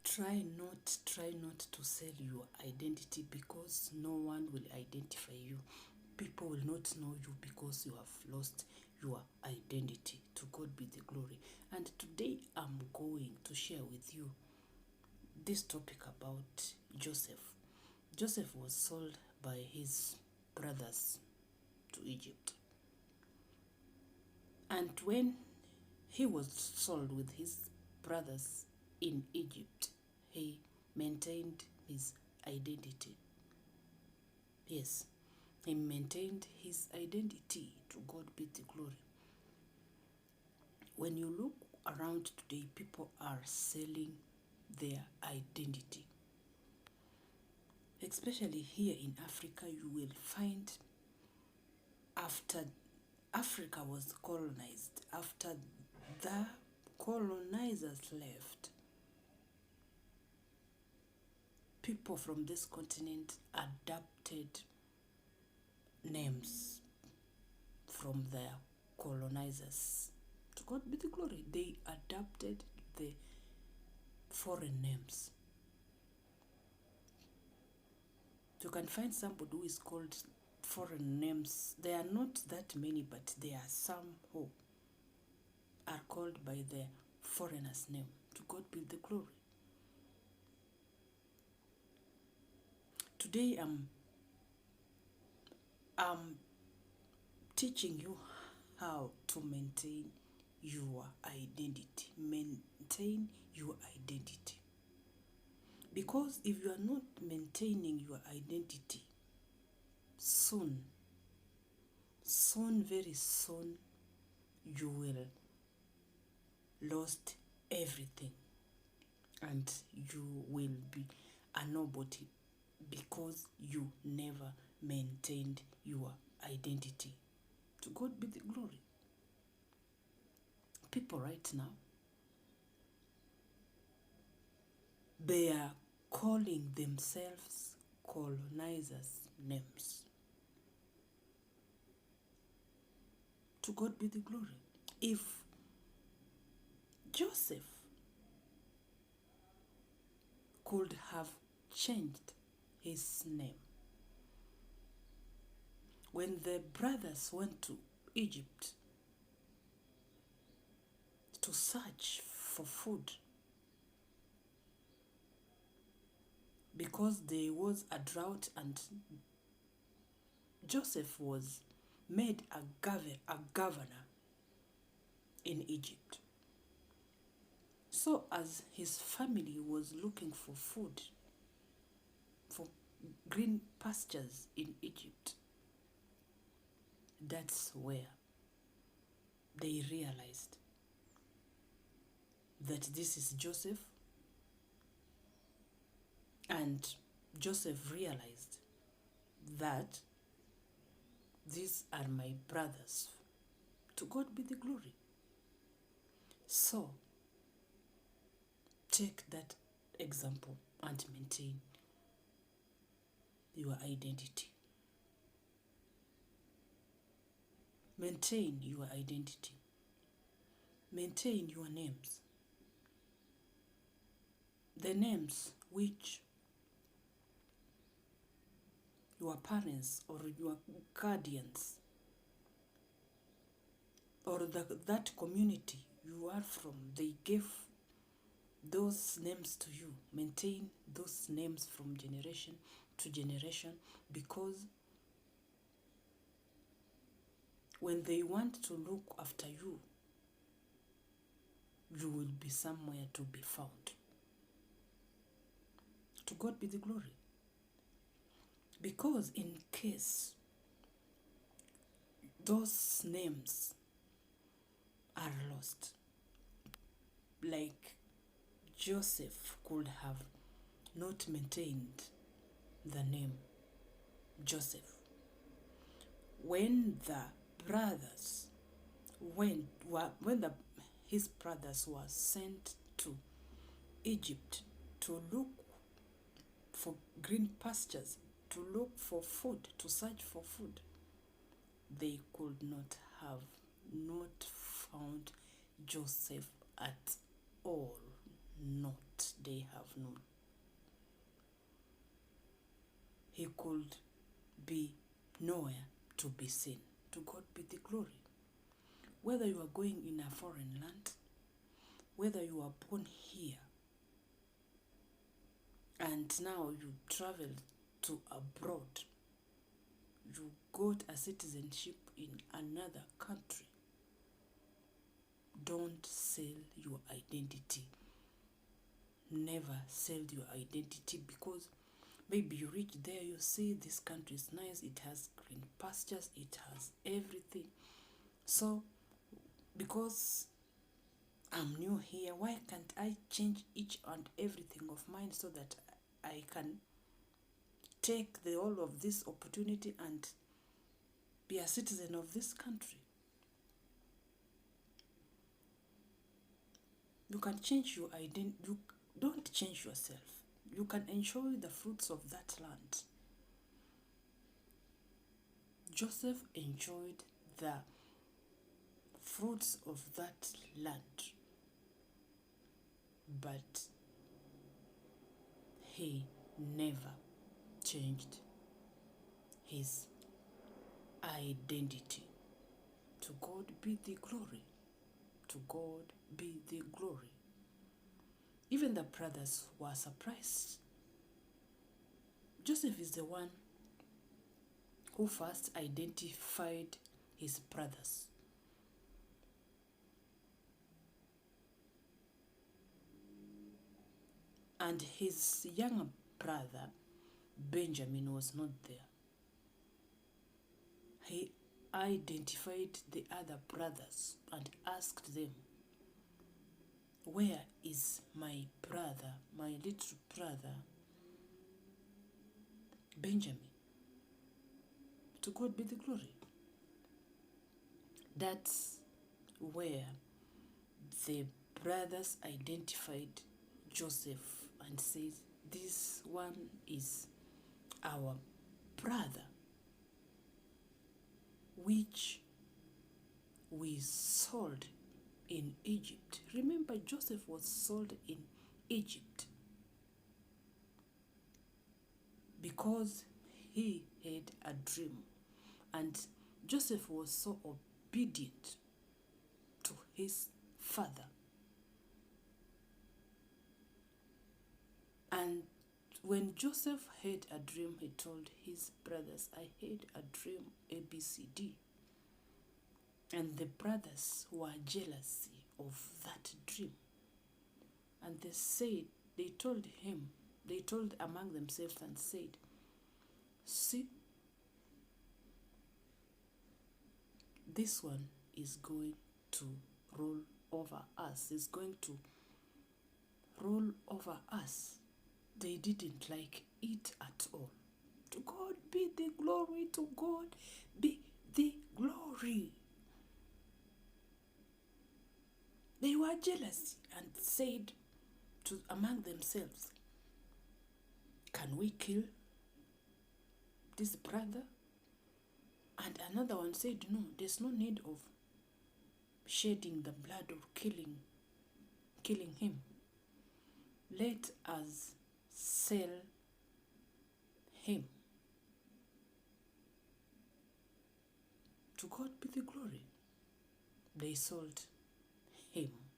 Try not to sell your identity, because no one will identify you. People will not know you because you have lost your identity. To God be the glory. And today I'm going to share with you this topic about Joseph. Joseph was sold by his brothers to Egypt. And when he was sold with his brothers in Egypt, he maintained his identity. Yes, he maintained his identity. To God be the glory. When you look around today, people are selling their identity. Especially here in Africa, you will find after Africa was colonized, after the colonizers left, people from this continent adapted names from their colonizers. To God be the glory. They adapted the foreign names. You can find somebody who is called foreign names. There are not that many, but there are some who are called by their foreigner's name. To God be the glory. Today I'm teaching you how to maintain your identity. Maintain your identity. Because if you are not maintaining your identity, soon, very soon, you will lost everything and you will be a nobody, because you never maintained your identity. To God be the glory. People right now, they are calling themselves colonizers' names. To God be the glory. If Joseph could have changed his name when the brothers went to Egypt to search for food, because there was a drought and Joseph was made a governor in Egypt. So as his family was looking for food, for green pastures in Egypt, that's where they realized that this is Joseph, and Joseph realized that these are my brothers. To God be the glory. So take that example and maintain your identity. Maintain your identity. Maintain your names. The names which your parents or your guardians or that community you are from, they gave those names to you. Maintain those names from generation to generation, because when they want to look after you, you will be somewhere to be found. To God be the glory. Because in case those names are lost, like Joseph could have not maintained the name Joseph. When the brothers his brothers were sent to Egypt to look for green pastures, to look for food, to search for food, they could not found Joseph at all. Not. what they have known. He could be nowhere to be seen. To God be the glory. Whether you are going in a foreign land, whether you are born here and now you travel to abroad, you got a citizenship in another country, don't sell your identity. Never sell your identity, because maybe you reach there, you see this country is nice, it has green pastures, it has everything. So, because I'm new here, why can't I change each and everything of mine so that I can take the all of this opportunity and be a citizen of this country? You can change your identity. You don't change yourself. You can enjoy the fruits of that land. Joseph enjoyed the fruits of that land, but he never changed his identity. To God be the glory. To God be the glory. Even the brothers were surprised. Joseph is the one who first identified his brothers. And his younger brother, Benjamin, was not there. He identified the other brothers and asked them, "Where is my brother, my little brother, Benjamin?" To God be the glory. That's where the brothers identified Joseph and said, "This one is our brother, which we sold in Egypt." Remember, Joseph was sold in Egypt because he had a dream, and Joseph was so obedient to his father. And when Joseph had a dream, he told his brothers, "I had a dream ABCD." And the brothers were jealous of that dream. And they told among themselves and said, "See, this one is going to rule over us, is going to rule over us." They didn't like it at all. To God be the glory, to God be the glory. They were jealous and said among themselves, "Can we kill this brother?" And another one said, "No, there's no need of shedding the blood or killing him. Let us sell him." To God be the glory. They sold him.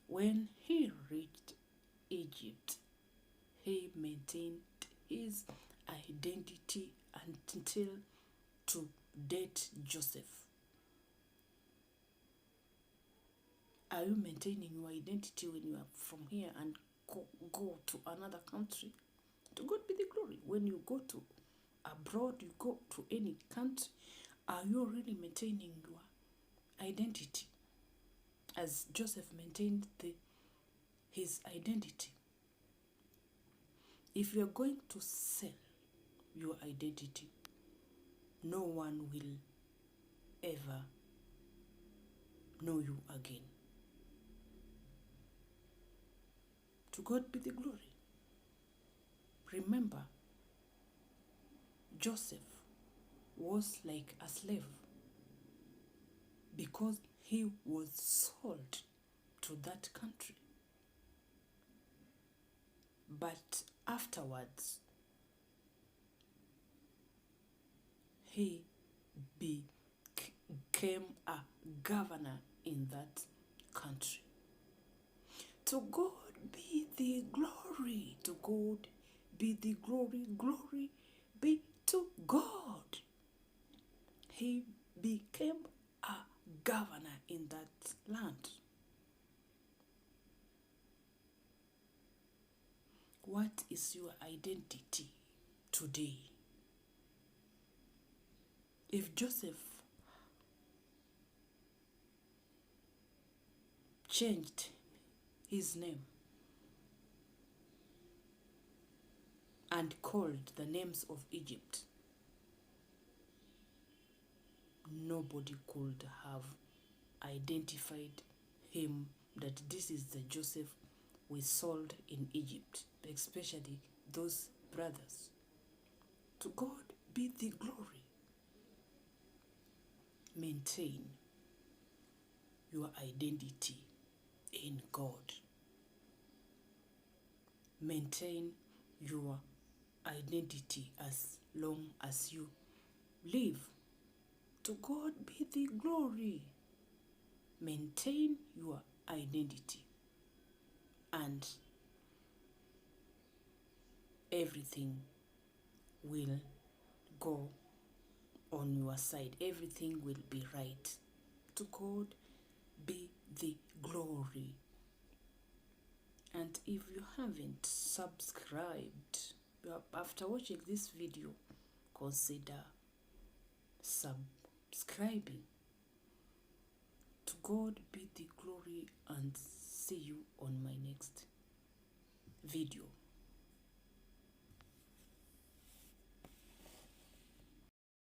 When he reached Egypt, he maintained his identity until to date Joseph. Are you maintaining your identity when you are from here and go to another country? To God be the glory. When you go to abroad, you go to any country, are you really maintaining your identity as Joseph maintained his identity? If you are going to sell your identity, no one will ever know you again. To God be the glory. Remember, Joseph was like a slave because he was sold to that country. But afterwards, he became a governor in that country. To God be the glory. To God be the glory. Glory be to God. He became a governor in that land. What is your identity today? If Joseph changed his name and called the names of Egypt, nobody could have identified him that this is the Joseph we sold in Egypt, especially those brothers. To God be the glory. Maintain your identity in God. Maintain your identity as long as you live. To God be the glory. Maintain your identity, and everything will go on your side. Everything will be right. To God be the glory. And if you haven't subscribed, after watching this video, consider subscribing. To God be the glory, and see you on my next video.